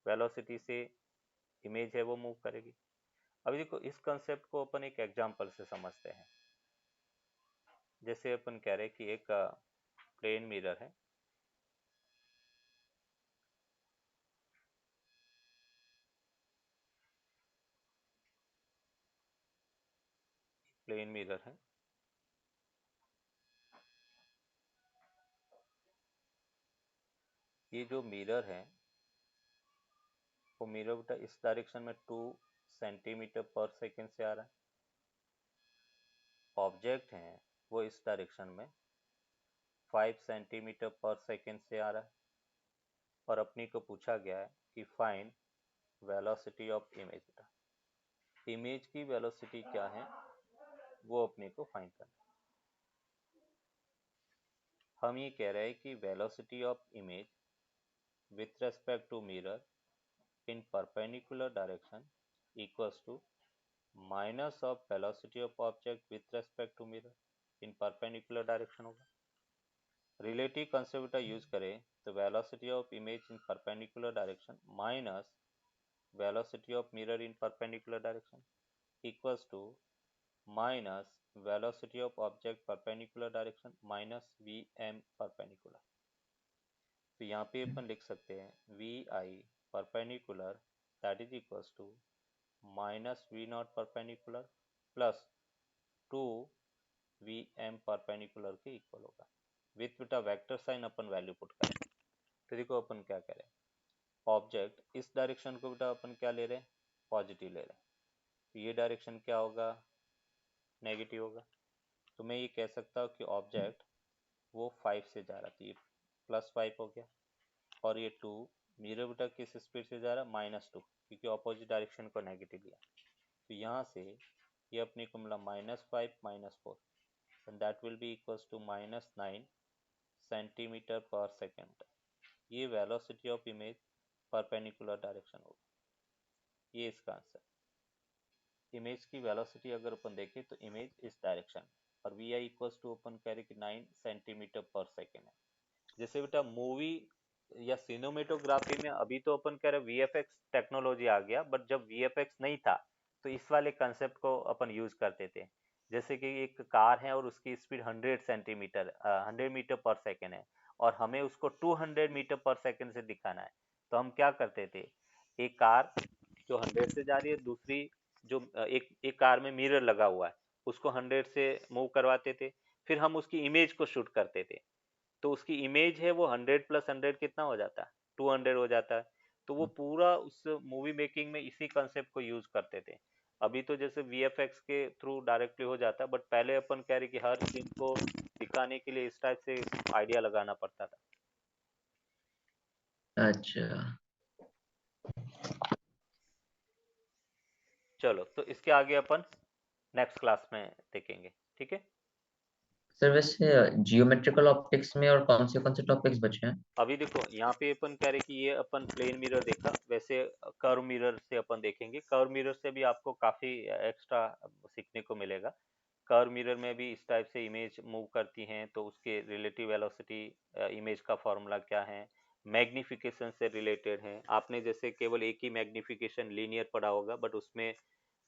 वेलोसिटी से इमेज है वो मूव करेगी। अभी देखो इस कंसेप्ट को अपन एक एग्जांपल से समझते हैं। जैसे अपन कह रहे कि एक प्लेन मिरर है, प्लेन मिरर है, ये जो मिरर है वो मिरर बेटा इस डायरेक्शन में 2 सेंटीमीटर पर सेकेंड से आ रहा है। ऑब्जेक्ट है वो इस डायरेक्शन में 5 सेंटीमीटर पर सेकेंड से आ रहा है। और अपनी को पूछा गया है कि फाइंड वेलोसिटी ऑफ इमेज। बेटा इमेज की वेलोसिटी क्या है वो अपने को फाइंड करना है। हम ये कह रहे हैं कि velocity of image with respect to mirror in perpendicular direction equals to minus of velocity of object with respect to mirror in perpendicular direction होगा। रिलेटिव कंसेप्ट यूज करें तो velocity of image in perpendicular direction minus velocity of mirror in perpendicular direction equals to minus velocity of object perpendicular direction minus V M perpendicular. तो यहाँ पे अपन लिख सकते हैं V I perpendicular that is equals to minus V not perpendicular plus 2 V M perpendicular के equal होगा। With बेटा वेक्टर साइन अपन वैल्यू पुट करें। तो देखो अपन क्या करें, ऑब्जेक्ट इस डायरेक्शन को बेटा अपन क्या ले रहे हैं, पॉजिटिव ले रहे हैं। तो ये डायरेक्शन क्या होगा, नेगेटिव होगा। तो मैं ये कह सकता हूँ कि ऑब्जेक्ट वो 5 से जा रहा था, ये +5 हो गया। और ये 2 मिरर बेटा किस स्पीड से जा रहा है, -2, क्योंकि ऑपोजिट डायरेक्शन को नेगेटिव लिया। तो यहाँ से ये अपने को मिला -5 -4 and that will be equals to -9 centimetre per second. ये velocity of image perpendicular direction होगा। ये इसका आंसर। इमेज की वेलोसिटी अगर अपन देखें तो इमेज इस डायरेक्शन और वी आई इक्वल्स टू अपन कह रहे कि 9 सेंटीमीटर पर सेकेंड है। जैसे बेटा मूवी या सिनेमेटोग्राफी में अभी तो अपन कह रहे वीएफएक्स टेक्नोलॉजी आ गया, बट जब वीएफएक्स नहीं था तो इस वाले कंसेप्ट को अपन यूज करते थे। जैसे कि एक कार है और उसकी स्पीड 100 मीटर पर सेकेंड है और हमें उसको 200 मीटर पर सेकेंड से दिखाना है। तो हम क्या करते थे, एक कार जो 100 से जा रही है, दूसरी जो एक एक कार में मिरर लगा हुआ है उसको 100 से मूव करवाते थे, फिर हम उसकी इमेज को शूट करते थे। तो उसकी इमेज है वो 100 + 100 कितना हो जाता है, 200 हो जाता है। तो वो पूरा उस मूवी मेकिंग में इसी कंसेप्ट को यूज करते थे। अभी तो जैसे वीएफएक्स के थ्रू डायरेक्टली हो जाता है, बट पहले अपन कह रहे कि हर सीन को दिखाने के लिए इस टाइप से आइडिया लगाना पड़ता था। अच्छा चलो तो इसके आगे अपन नेक्स्ट क्लास में देखेंगे, ठीक है। सर, वैसे जियोमेट्रिकल ऑप्टिक्स में और कौन से टॉपिक्स बचे हैं? अभी देखो यहाँ पे अपन कह रहे कि ये अपन प्लेन मिरर देखा, वैसे कर्व मिरर से अपन देखेंगे। कर्व मिरर से भी आपको काफी एक्स्ट्रा सीखने को मिलेगा। कर्व मिरर में भी इस टाइप से इमेज मूव करती हैं तो उसके रिलेटिव वेलोसिटी, इमेज का फॉर्मूला क्या है, मैग्निफिकेशन से रिलेटेड है। आपने जैसे केवल एक ही मैग्निफिकेशन लीनियर पढ़ा होगा, बट उसमें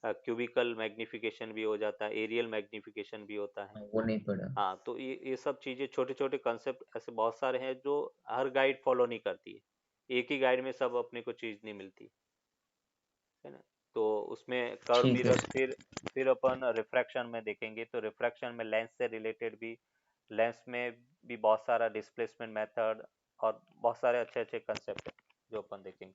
क्यूबिकल मैग्निफिकेशन भी हो जाता है, एरियल मैग्निफिकेशन भी होता है। वो नहीं पढ़ा। हाँ, तो ये सब चीजें, छोटे छोटे कंसेप्ट ऐसे बहुत सारे हैं जो हर गाइड फॉलो नहीं करती है। एक ही गाइड में सब अपने को चीज नहीं मिलती है ना। तो उसमें कर्व ठीक है मिरर, सर। फिर अपन रिफ्रैक्शन में देखेंगे। तो रिफ्रैक्शन में लेंस से रिलेटेड भी, लेंस में भी बहुत सारा डिस्प्लेसमेंट मेथड और बहुत सारे अच्छे अच्छे कंसेप्ट है जो अपन देखेंगे।